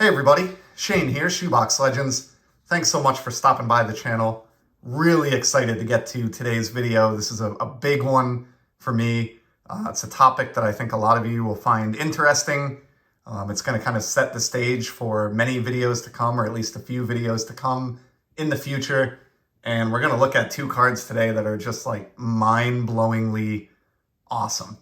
Hey everybody, Shane here, Shoebox Legends. Thanks so much for stopping by the channel. Really excited to get to today's video. This is a big one for me. It's a topic that I think a lot of you will find interesting. It's going to kind of set the stage for many videos to come, or at least a few videos to come in the future. And we're going to look at two cards today that are just like mind-blowingly awesome.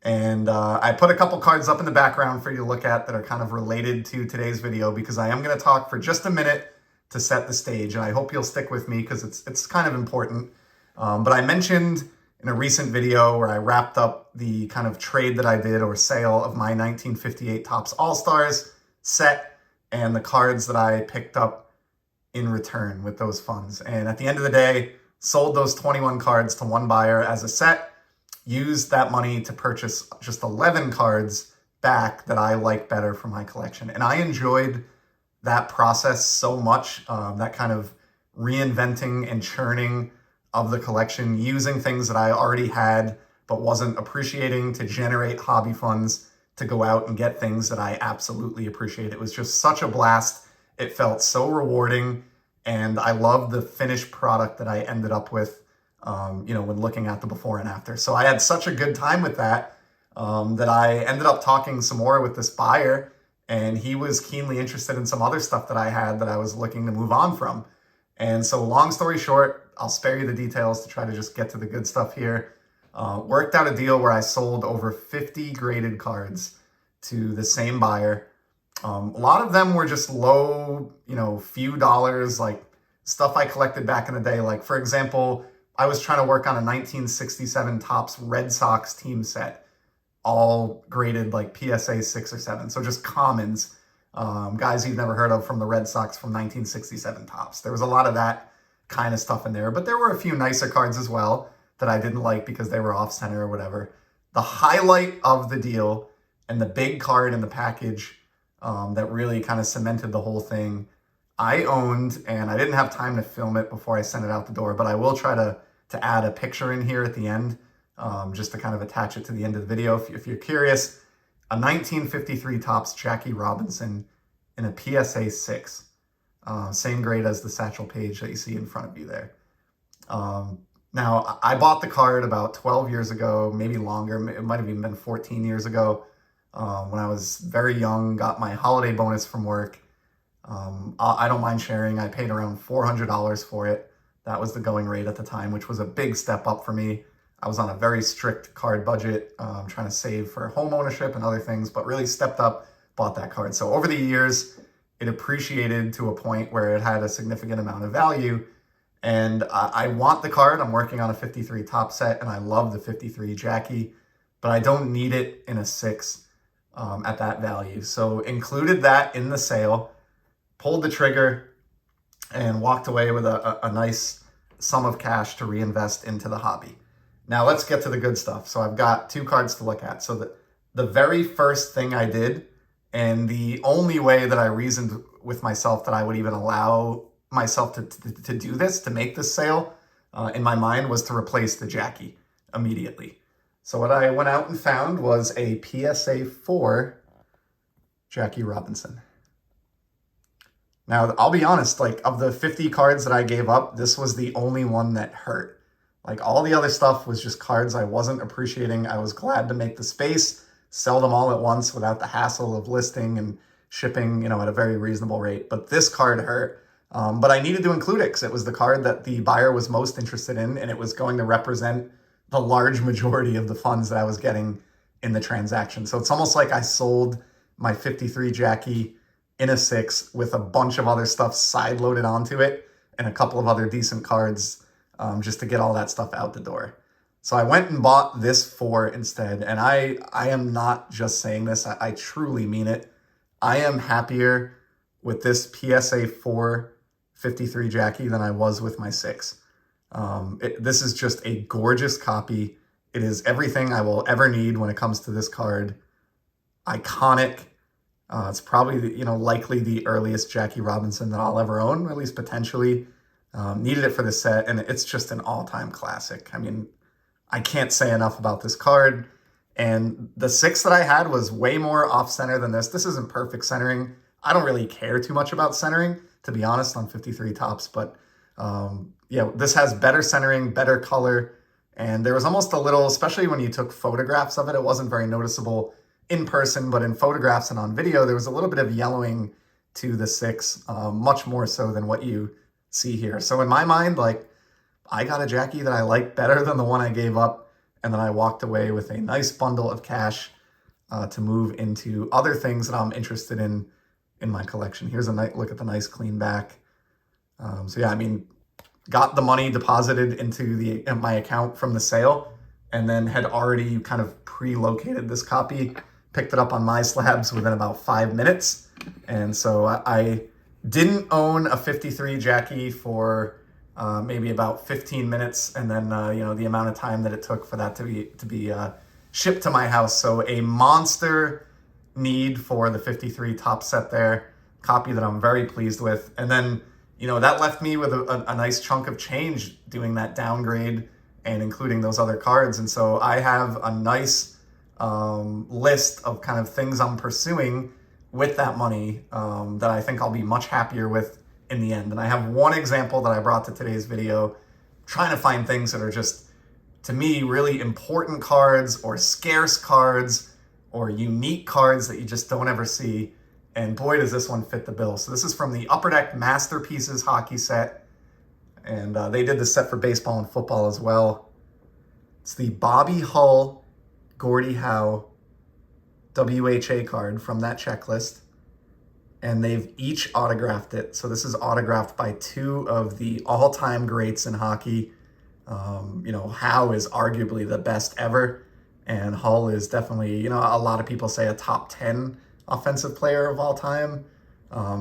And I put a couple cards up in the background for you to look at that are kind of related to today's video, because I am going to talk for just a minute to set the stage. And I hope you'll stick with me because it's kind of important. But I mentioned in a recent video where I wrapped up the kind of trade that I did, or sale, of my 1958 Topps All-Stars set and the cards that I picked up in return with those funds. And at the end of the day, sold those 21 cards to one buyer as a set. Used that money to purchase just 11 cards back that I like better for my collection. And I enjoyed that process so much, that kind of reinventing and churning of the collection, using things that I already had but wasn't appreciating to generate hobby funds to go out and get things that I absolutely appreciate. It was just such a blast. It felt so rewarding, and I loved the finished product that I ended up with. When looking at the before and after. So I had such a good time with that, that I ended up talking some more with this buyer, and he was keenly interested in some other stuff that I had that I was looking to move on from. And so long story short, I'll spare you the details to try to just get to the good stuff here. Worked out a deal where I sold over 50 graded cards to the same buyer. A lot of them were just low, few dollars, like stuff I collected back in the day. Like, for example, I was trying to work on a 1967 Topps Red Sox team set, all graded like PSA 6 or 7. So just commons, guys you've never heard of from the Red Sox from 1967 Topps. There was a lot of that kind of stuff in there, but there were a few nicer cards as well that I didn't like because they were off center or whatever. The highlight of the deal and the big card in the package that really kind of cemented the whole thing, I owned, and I didn't have time to film it before I sent it out the door, but I will try to add a picture in here at the end, just to kind of attach it to the end of the video. If you're curious, a 1953 Topps Jackie Robinson in a PSA 6, same grade as the satchel page that you see in front of you there. Now, I bought the card about 12 years ago, maybe longer. It might have even been 14 years ago, when I was very young, got my holiday bonus from work. I don't mind sharing. I paid around $400 for it. That was the going rate at the time, which was a big step up for me. I was on a very strict card budget, trying to save for home ownership and other things, but really stepped up, bought that card. So over the years, it appreciated to a point where it had a significant amount of value. And I want the card. I'm working on a 53 top set, and I love the 53 Jackie, but I don't need it in a 6 at that value. So included that in the sale, pulled the trigger, and walked away with a nice sum of cash to reinvest into the hobby. Now let's get to the good stuff. So I've got two cards to look at. So the very first thing I did, and the only way that I reasoned with myself that I would even allow myself to do this, to make this sale, in my mind, was to replace the Jackie immediately. So what I went out and found was a PSA 4 Jackie Robinson. Now, I'll be honest, like, of the 50 cards that I gave up, this was the only one that hurt. Like, all the other stuff was just cards I wasn't appreciating. I was glad to make the space, sell them all at once without the hassle of listing and shipping, at a very reasonable rate. But this card hurt. But I needed to include it because it was the card that the buyer was most interested in, and it was going to represent the large majority of the funds that I was getting in the transaction. So it's almost like I sold my 53 Jackie in a 6 with a bunch of other stuff side loaded onto it and a couple of other decent cards, just to get all that stuff out the door. So I went and bought this 4 instead. And I am not just saying this, I truly mean it. I am happier with this PSA 4 53 Jackie than I was with my 6. This is just a gorgeous copy. It is everything I will ever need when it comes to this card. Iconic. It's probably, likely the earliest Jackie Robinson that I'll ever own, or at least potentially. Needed it for the set, and it's just an all-time classic. I mean, I can't say enough about this card. And the 6 that I had was way more off-center than this. This isn't perfect centering. I don't really care too much about centering, to be honest, on 53 tops, but yeah, this has better centering, better color, and there was almost a little, especially when you took photographs of it, it wasn't very noticeable in person, but in photographs and on video, there was a little bit of yellowing to the 6, much more so than what you see here. So in my mind, like, I got a Jackie that I like better than the one I gave up, and then I walked away with a nice bundle of cash to move into other things that I'm interested in my collection. Here's a nice look at the nice clean back. So yeah, I mean, got the money deposited into my account from the sale, and then had already kind of pre-located this copy, picked it up on My Slabs within about 5 minutes. And so I didn't own a 53 Jackie for maybe about 15 minutes, and then you know, the amount of time that it took for that to be shipped to my house. So a monster need for the 53 top set there, copy that I'm very pleased with. And then, you know, that left me with a nice chunk of change doing that downgrade and including those other cards. And so I have a nice list of kind of things I'm pursuing with that money that I think I'll be much happier with in the end. And I have one example that I brought to today's video, trying to find things that are just, to me, really important cards or scarce cards or unique cards that you just don't ever see. And boy, does this one fit the bill. So this is from the Upper Deck Masterpieces hockey set. And they did the set for baseball and football as well. It's the Bobby Hull, Gordie Howe WHA card from that checklist. And they've each autographed it. So this is autographed by 2 of the all-time greats in hockey. You know, Howe is arguably the best ever. And Hull is definitely, you know, a lot of people say a top 10 offensive player of all time.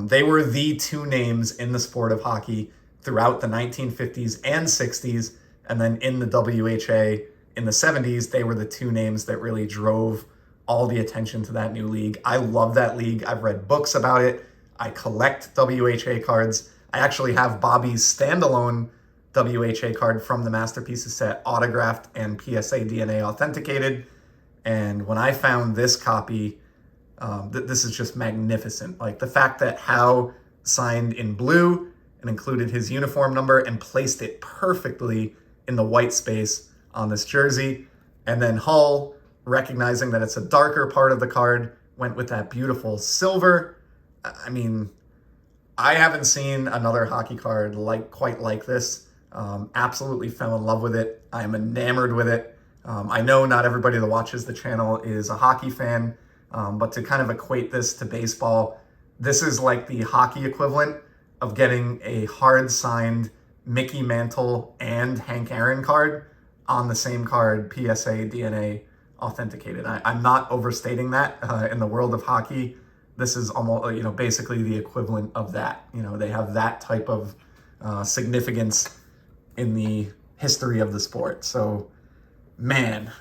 They were the 2 names in the sport of hockey throughout the 1950s and 60s. And then in the WHA in the 70s, they were the 2 names that really drove all the attention to that new league. I love that league. I've read books about it. I collect WHA cards. I actually have Bobby's standalone WHA card from the Masterpieces set, autographed and PSA DNA authenticated. And when I found this copy, this is just magnificent. Like, the fact that Howe signed in blue and included his uniform number and placed it perfectly in the white space on this jersey. And then Hull, recognizing that it's a darker part of the card, went with that beautiful silver. I mean, I haven't seen another hockey card quite like this. Absolutely fell in love with it. I'm enamored with it. I know not everybody that watches the channel is a hockey fan, but to kind of equate this to baseball, this is like the hockey equivalent of getting a hard-signed Mickey Mantle and Hank Aaron card on the same card, PSA DNA authenticated. I'm not overstating that. In the world of hockey, this is almost, you know, basically the equivalent of that. You know, they have that type of significance in the history of the sport. So, man,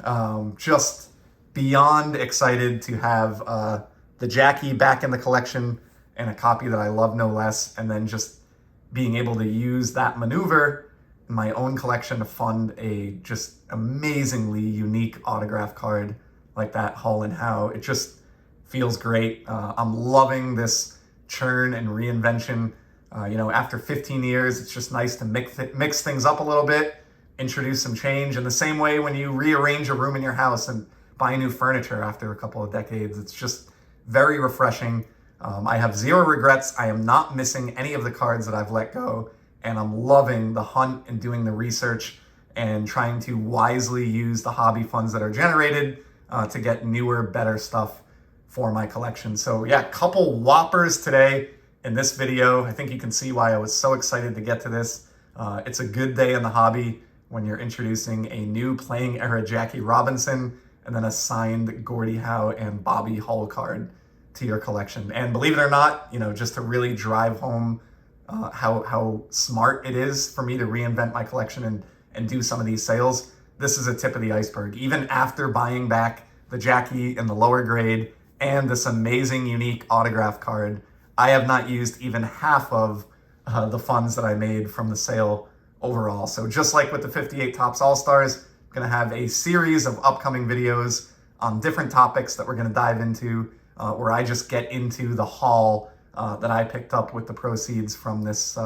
just beyond excited to have the Jackie back in the collection and a copy that I love no less, and then just being able to use that maneuver in my own collection to fund a just amazingly unique autograph card like that Hull and Howe. It just feels great. I'm loving this churn and reinvention. You know, after 15 years, it's just nice to mix things up a little bit, introduce some change. In the same way when you rearrange a room in your house and buy new furniture after a couple of decades, it's just very refreshing. I have 0 regrets. I am not missing any of the cards that I've let go, and I'm loving the hunt and doing the research and trying to wisely use the hobby funds that are generated to get newer, better stuff for my collection. So yeah, couple whoppers today in this video. I think you can see why I was so excited to get to this. It's a good day in the hobby when you're introducing a new playing era Jackie Robinson and then a signed Gordie Howe and Bobby Hull card to your collection. And believe it or not, you know, just to really drive home how smart it is for me to reinvent my collection and do some of these sales, this is a tip of the iceberg. Even after buying back the Jackie in the lower grade and this amazing unique autograph card, I have not used even half of the funds that I made from the sale overall. So just like with the 58 Topps All-Stars, I'm gonna have a series of upcoming videos on different topics that we're gonna dive into, where I just get into the haul that I picked up with the proceeds from this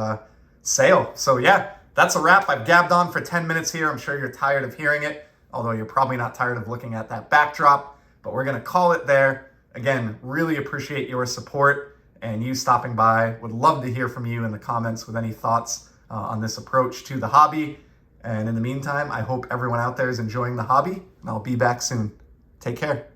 sale. So yeah, that's a wrap. I've gabbed on for 10 minutes here. I'm sure you're tired of hearing it, although you're probably not tired of looking at that backdrop, but we're gonna call it there. Again, really appreciate your support and you stopping by. Would love to hear from you in the comments with any thoughts on this approach to the hobby. And in the meantime, I hope everyone out there is enjoying the hobby, and I'll be back soon. Take care.